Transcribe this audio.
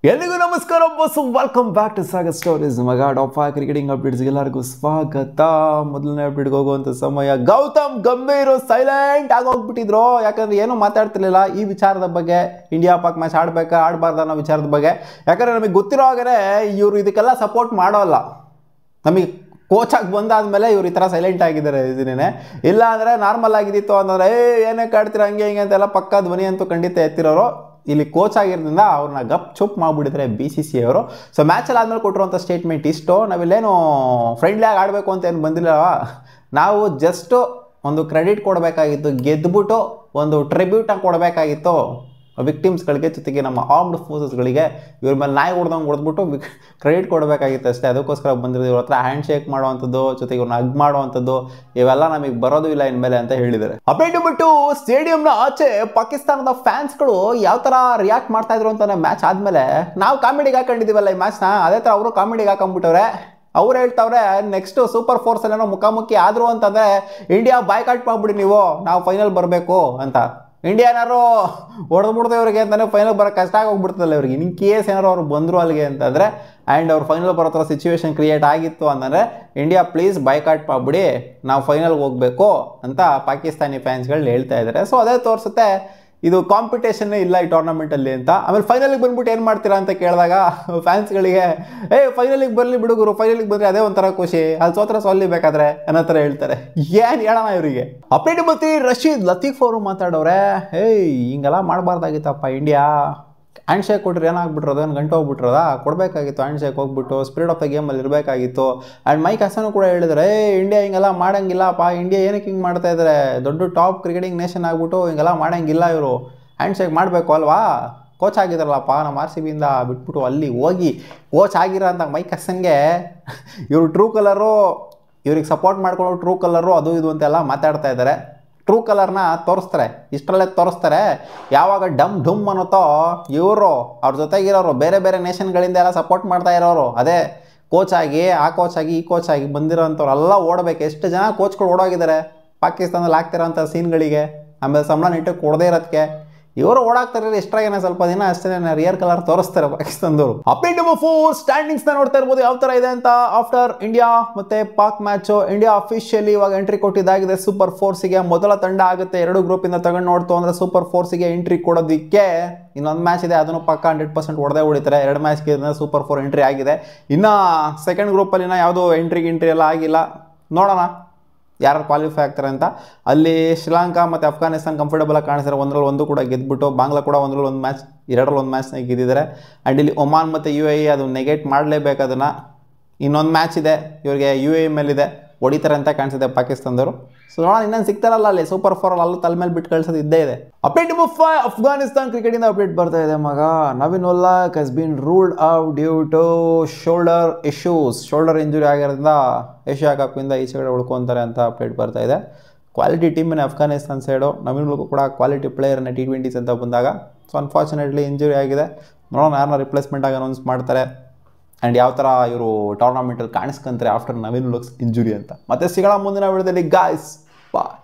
ಎಲ್ಲಿಗೂ ನಮಸ್ಕಾರ ಬಸ್ಸು, welcome back to Sagar stories. ಮಗ ಟಾಪ್ 5 ಕ್ರಿಕೆಟಿಂಗ್ ಅಪ್ಡೇಟ್ಸ್ಗೆ ಎಲ್ಲರಿಗೂ ಸ್ವಾಗತ. ಮೊದಲನೇ ಅಪ್ಡೇಟ್ಗೆ ಹೋಗುವಂಥ ಸಮಯ. ಗೌತಮ್ ಗಂಭೀರ್ ಸೈಲೆಂಟ್ ಆಗೋಗ್ಬಿಟ್ಟಿದ್ರು, ಯಾಕಂದ್ರೆ ಏನೂ ಮಾತಾಡ್ತಿರ್ಲಿಲ್ಲ ಈ ವಿಚಾರದ ಬಗ್ಗೆ. ಇಂಡಿಯಾ ಪಾಕ್ ಮ್ಯಾಚ್ ಆಡಬೇಕಾ ಆಡಬಾರ್ದು ಅನ್ನೋ ವಿಚಾರದ ಬಗ್ಗೆ. ಯಾಕಂದರೆ ನಮಗೆ ಗೊತ್ತಿರೋ ಹಾಗೆ ಇವರು ಇದಕ್ಕೆಲ್ಲ ಸಪೋರ್ಟ್ ಮಾಡೋಲ್ಲ. ನಮಗೆ ಕೋಚಾಗಿ ಬಂದಾದ್ಮೇಲೆ ಇವ್ರು ಈ ಥರ ಸೈಲೆಂಟ್ ಆಗಿದ್ದಾರೆ ಇದನ್ನೇ. ಇಲ್ಲ ಅಂದರೆ ನಾರ್ಮಲ್ ಆಗಿದ್ದಿತ್ತು ಅಂತಂದರೆ ಏನಕ್ಕೆ ಆಡ್ತೀರ ಹಂಗೆ ಹಿಂಗೆ ಅಂತೆಲ್ಲ ಪಕ್ಕ ಧ್ವನಿ ಅಂತೂ ಖಂಡಿತ ಎತ್ತಿರೋರು. ಇಲ್ಲಿ ಕೋಚ್ ಆಗಿರೋದ್ರಿಂದ ಅವ್ರನ್ನ ಗಪ್ ಚುಪ್ ಮಾಡಿಬಿಟ್ಟಿದ್ದಾರೆ BCCI ಅವರು. ಸೊ ಮ್ಯಾಚಲ್ಲಿ ಆದಮೇಲೆ ಕೊಟ್ಟಿರುವಂಥ ಸ್ಟೇಟ್ಮೆಂಟ್ ಇಷ್ಟು: ನಾವಿಲ್ಲೇನು ಫ್ರೆಂಡ್ಲಿಯಾಗಿ ಆಡಬೇಕು ಅಂತ ಏನು ಬಂದಿಲ್ಲವ, ನಾವು ಜಸ್ಟು ಒಂದು ಕ್ರೆಡಿಟ್ ಕೊಡಬೇಕಾಗಿತ್ತು, ಗೆದ್ದುಬಿಟ್ಟು ಒಂದು ಟ್ರಿಬ್ಯೂಟಾಗಿ ಕೊಡಬೇಕಾಗಿತ್ತು ವಿಕ್ಟಿಮ್ಸ್ಗಳಿಗೆ, ಜೊತೆಗೆ ನಮ್ಮ ಆರ್ಮ್ಡ್ ಫೋರ್ಸಸ್ಗಳಿಗೆ. ಇವ್ರ ಮೇಲೆ ನಾಯಿ ಹೊಡೆದಂಗೆ ಹೊಡೆದ್ಬಿಟ್ಟು ಕ್ರೆಡಿಟ್ ಕೊಡಬೇಕಾಗಿತ್ತು ಅಷ್ಟೇ. ಅದಕ್ಕೋಸ್ಕರ ಬಂದಿರೋದು. ಇವ್ರ ಹತ್ರ ಹ್ಯಾಂಡ್ ಶೇಕ್ ಮಾಡುವಂಥದ್ದು, ಜೊತೆಗೆ ಇವ್ರನ್ನ ಹಗ್ ಮಾಡುವಂಥದ್ದು ಇವೆಲ್ಲ ನಮಗೆ ಬರೋದು ಇಲ್ಲ ಇನ್ಮೇಲೆ ಅಂತ ಹೇಳಿದ್ದಾರೆ. ಅಪ್ಡೇಟ್ ಬಿಟ್ಟು ಸ್ಟೇಡಿಯಂನ ಆಚೆ ಪಾಕಿಸ್ತಾನದ ಫ್ಯಾನ್ಸ್ಗಳು ಯಾವ ಥರ ರಿಯಾಕ್ಟ್ ಮಾಡ್ತಾ ಇದ್ರು ಅಂತಾನೆ ಮ್ಯಾಚ್ ಆದಮೇಲೆ. ನಾವು ಕಾಮಿಡಿಗೆ ಹಾಕೊಂಡಿದ್ದೀವಲ್ಲ ಈ ಮ್ಯಾಚ್ನ, ಅದೇ ಥರ ಅವರು ಕಾಮಿಡಿಗೆ ಹಾಕೊಂಡ್ಬಿಟ್ಟವ್ರೆ. ಅವ್ರು ಹೇಳ್ತಾವ್ರೆ ನೆಕ್ಸ್ಟ್ ಸೂಪರ್ ಫೋರ್ಸಲ್ಲೇನೋ ಮುಖಾಮುಖಿ ಆದರು ಅಂತಂದರೆ ಇಂಡಿಯಾ ಬಾಯ್ಕಾಟ್ ಮಾಡ್ಬಿಡಿ, ನೀವು ನಾವು ಫೈನಲ್ ಬರಬೇಕು ಅಂತ. ಇಂಡಿಯಾ ಏನಾರು ಹೊಡೆದ್ಬಿಡ್ತೇವೆ ಇವ್ರಿಗೆ ಅಂತಲೇ ಫೈನಲ್ ಬರೋಕ್ಕೆ ಕಷ್ಟ ಆಗೋಗ್ಬಿಡ್ತಲ್ಲ ಇವ್ರಿಗೆ. ಇನ್ ಕೇಸ್ ಏನಾರು ಅವ್ರು ಬಂದರು ಅಲ್ಲಿಗೆ ಅಂತಂದರೆ ಆ್ಯಂಡ್ ಅವ್ರು ಫೈನಲ್ ಬರೋ ಥರ ಸಿಚುವೇಶನ್ ಕ್ರಿಯೇಟ್ ಆಗಿತ್ತು ಅಂತಂದರೆ ಇಂಡಿಯಾ ಪ್ಲೀಸ್ ಬಾಯ್ಕಾಟ್ ಮಾಡಿಬಿಡಿ, ನಾವು ಫೈನಲ್ಗೆ ಹೋಗಬೇಕು ಅಂತ ಪಾಕಿಸ್ತಾನಿ ಫ್ಯಾನ್ಸ್ಗಳು ಹೇಳ್ತಾ ಇದ್ದಾರೆ. ಸೊ ಅದೇ ತೋರಿಸುತ್ತೆ ಇದು ಕಾಂಪಿಟೇಷನ್ನೇ ಇಲ್ಲ ಈ ಟೂರ್ನಮೆಂಟಲ್ಲಿ ಅಂತ. ಆಮೇಲೆ ಫೈನಲಿಗೆ ಬಂದ್ಬಿಟ್ಟು ಏನು ಮಾಡ್ತೀರಾ ಅಂತ ಕೇಳಿದಾಗ ಫ್ಯಾನ್ಸ್ಗಳಿಗೆ ಫೈನಲಿಗೆ ಬರಲಿ ಬಿಡುಗರು, ಫೈನಲಿಗೆ ಬಂದರೆ ಅದೇ ಒಂಥರ ಖುಷಿ, ಅಲ್ಲಿ ಸೋತ್ರ ಸೊಲ್ಲಿ ಬೇಕಾದ್ರೆ ಅನ್ನೋ ಥರ ಹೇಳ್ತಾರೆ. ಏನು ಹೇಳೋಣ ಇವರಿಗೆ. ಅಪ್ಡೇಟ್ ಬತ್ತಿ ರಶೀದ್ ಲತೀಫ್ ಅವರು ಮಾತಾಡೋರೆ, ಹಿಂಗೆಲ್ಲ ಮಾಡಬಾರ್ದಾಗಿತ್ತಪ್ಪ ಇಂಡಿಯಾ. ಹ್ಯಾಂಡ್ ಶೇಕ್ ಕೊಟ್ಟರೆ ಏನಾಗ್ಬಿಟ್ರೋದು, ಏನು ಗಂಟು ಹೋಗ್ಬಿಟ್ರೋದ, ಕೊಡಬೇಕಾಗಿತ್ತು ಹ್ಯಾಂಡ್ ಶೇಕ್ ಹೋಗ್ಬಿಟ್ಟು, ಸ್ಪಿರಿಟ್ ಆಫ್ ದ ಗೇಮಲ್ಲಿ ಇರಬೇಕಾಗಿತ್ತು. ಆ್ಯಂಡ್ ಮೈಕ್ ಹಸನು ಕೂಡ ಹೇಳಿದರೆ ಇಂಡಿಯಾ ಹಿಂಗೆಲ್ಲ ಮಾಡೋಂಗಿಲ್ಲಪ್ಪ, ಇಂಡಿಯಾ ಏನಕ್ಕೆ ಹಿಂಗೆ ಮಾಡ್ತಾ ಇದ್ದಾರೆ, ದೊಡ್ಡ ಟಾಪ್ ಕ್ರಿಕೆಟಿಂಗ್ ನೇಷನ್ ಆಗ್ಬಿಟ್ಟು ಹಿಂಗೆಲ್ಲ ಮಾಡೋಂಗಿಲ್ಲ, ಇವರು ಹ್ಯಾಂಡ್ ಶೇಕ್ ಮಾಡಬೇಕು ಅಲ್ವಾ, ಕೋಚ್ ಆಗಿದ್ರಲ್ಲಪ್ಪ ನಮ್ಮ RCBಯಿಂದ ಬಿಟ್ಬಿಟ್ಟು ಅಲ್ಲಿ ಹೋಗಿ ಕೋಚ್ ಆಗಿರೋ ಅಂತ ಮೈಕ್ ಹಸನ್ಗೆ ಇವರು ಟ್ರೂ ಕಲರು, ಇವ್ರಿಗೆ ಸಪೋರ್ಟ್ ಮಾಡ್ಕೊಂಡು ಟ್ರೂ ಕಲರು ಅದು ಇದು ಅಂತೆಲ್ಲ ಮಾತಾಡ್ತಾ ಇದ್ದಾರೆ. ಟ್ರೂ ಕಲರ್ನ ತೋರಿಸ್ತಾರೆ, ಇಷ್ಟರಲ್ಲೇ ತೋರಿಸ್ತಾರೆ. ಯಾವಾಗ ಡಮ್ ಡುಮ್ ಅನ್ನೋತೋ ಇವರು ಅವ್ರ ಜೊತೆಗಿರೋರು ಬೇರೆ ಬೇರೆ ನೇಷನ್ಗಳಿಂದ ಎಲ್ಲ ಸಪೋರ್ಟ್ ಮಾಡ್ತಾ ಇರೋರು, ಅದೇ ಕೋಚ್ ಆಗಿ ಆ ಕೋಚ್ ಆಗಿ ಈ ಕೋಚ್ ಆಗಿ ಬಂದಿರೋಂಥವ್ರೆಲ್ಲ ಓಡಬೇಕು. ಎಷ್ಟು ಜನ ಕೋಚ್ಗಳು ಓಡೋಗಿದ್ದಾರೆ ಪಾಕಿಸ್ತಾನದಲ್ಲಿ ಆಗ್ತಿರೋಂಥ ಸೀನ್ಗಳಿಗೆ, ಆಮೇಲೆ ಸಂಬಳ ನೆಟ್ಟಕ್ಕೆ ಕೊಡದೇ ಇರೋದಕ್ಕೆ. ಇವರು ಓಡಾಕ್ತಾರೆ ಎಷ್ಟ್ರಾಗೇನೆ ಸ್ವಲ್ಪ ದಿನ ಅಷ್ಟೇ ರಿಯರ್ ಕಲರ್ ತೋರಿಸ್ತಾರೆ ಪಾಕಿಸ್ತಾನದವರು. ಅಪ್ಡೇಟ್ ನಂಬರ್ 4 ಸ್ಟ್ಯಾಂಡಿಂಗ್ಸ್ನ ನೋಡ್ತಾ ಇರ್ಬೋದು ಯಾವ ಥರ ಇದೆ ಅಂತ. ಆಫ್ಟರ್ ಇಂಡಿಯಾ ಮತ್ತು ಪಾಕ್ ಮ್ಯಾಚು, ಇಂಡಿಯಾ ಅಫಿಷಿಯಲಿ ಇವಾಗ ಎಂಟ್ರಿ ಕೊಟ್ಟಿದ್ದಾಗಿದೆ ಸೂಪರ್ ಫೋರ್ಸಿಗೆ. ಮೊದಲ ತಂಡ ಆಗುತ್ತೆ 2 ಗ್ರೂಪಿಂದ ತಗೊಂಡು ನೋಡ್ತು ಅಂದರೆ ಸೂಪರ್ ಫೋರ್ಸಿಗೆ ಎಂಟ್ರಿ ಕೊಡೋದಕ್ಕೆ. ಇನ್ನೊಂದು ಮ್ಯಾಚ್ ಇದೆ, ಅದನ್ನು ಪಕ್ಕ 100% ಹೊಡೆದೇ ಹೊಡಿತಾರೆ. 2 ಮ್ಯಾಚ್ಗೆ ಸೂಪರ್ 4 ಎಂಟ್ರಿ ಆಗಿದೆ. ಇನ್ನು ಸೆಕೆಂಡ್ ಗ್ರೂಪಲ್ಲಿನ ಯಾವುದೋ ಎಂಟ್ರಿ ಎಲ್ಲ ಆಗಿಲ್ಲ, ನೋಡೋಣ ಯಾರು ಕ್ವಾಲಿಫೈ ಆಗ್ತಾರೆ ಅಂತ. ಅಲ್ಲಿ ಶ್ರೀಲಂಕಾ ಮತ್ತು ಅಫ್ಘಾನಿಸ್ತಾನ ಕಂಫರ್ಟಬಲಾಗಿ ಕಾಣಿಸ್ತಾರೆ, 1-1 ಕೂಡ ಗೆದ್ದುಬಿಟ್ಟು. ಬಾಂಗ್ಲಾ ಕೂಡ 1-1 ಮ್ಯಾಚ್ 2-1 ಮ್ಯಾಚ್ನ ಗೆದ್ದಿದ್ದಾರೆ. ಆ್ಯಂಡ್ ಇಲ್ಲಿ ಒಮಾನ್ ಮತ್ತು UAE ಅದು ನೆಗೆಟ್ ಮಾಡಲೇಬೇಕು ಅದನ್ನು. ಇನ್ನೊಂದು ಮ್ಯಾಚ್ ಇದೆ ಇವರಿಗೆ UAE ಮೇಲಿದೆ, ಹೊಡಿತಾರೆ ಅಂತ ಕಾಣಿಸಿದೆ ಪಾಕಿಸ್ತಾನದವರು. ಸೊ ನೋಡೋಣ ಇನ್ನೊಂದು ಸಿಗ್ತಾರಲ್ಲ ಅಲ್ಲಿ ಸೂಪರ್ 4 ಅಲ್ಲೂ ತಲೆ ಮೇಲೆ ಬಿಟ್ಟು ಕಳಿಸೋದು ಇದ್ದೇ ಇದೆ. ಅಪ್ಡೇಟ್ ನಂಬರ್ 5 ಅಫ್ಘಾನಿಸ್ತಾನ್ ಕ್ರಿಕೆಟಿಂದ ಅಪ್ಡೇಟ್ ಬರ್ತಾ ಇದೆ ಮಗ. Naveen ul Haq has been ruled out due to shoulder issues. Shoulder injury ಆಗಿರೋದ್ರಿಂದ ಏಷ್ಯಾ ಕಪ್ಪಿಂದ ಈಚೆಗಡೆ ಉಳ್ಕೊತಾರೆ ಅಂತ ಅಪ್ಡೇಟ್ ಬರ್ತಾ ಇದೆ. ಕ್ವಾಲಿಟಿ ಟೀಮಿನ ಅಫ್ಘಾನಿಸ್ತಾನ್ ಸೈಡು. ನವೀನ್ ಉಲ್ಲಾಕ್ ಕೂಡ ಕ್ವಾಲಿಟಿ ಪ್ಲೇಯರ್ನ T20s ಅಂತ ಬಂದಾಗ. ಸೊ ಅನ್ಫಾರ್ಚುನೇಟ್ಲಿ ಇಂಜುರಿ ಆಗಿದೆ. ನೋಡೋಣ ಯಾರನ್ನ ರಿಪ್ಲೇಸ್ಮೆಂಟ್ ಆಗಿ ಅನೌನ್ಸ್ ಮಾಡ್ತಾರೆ ಆ್ಯಂಡ್ ಯಾವ ಥರ ಇವರು ಟೂರ್ನಮೆಂಟಲ್ಲಿ ಕಾಣಿಸ್ಕೊಂತಾರೆ ಆಫ್ಟರ್ ನವೀನ್ ಉಲ್ಲಾಕ್ಸ್ ಇಂಜುರಿ ಅಂತ. ಮತ್ತೆ ಸಿಗೋಣ ಮುಂದಿನ ವಿಡಿಯೋದಲ್ಲಿ ಗಾಯ್ಸ್, ಬಾಯ್.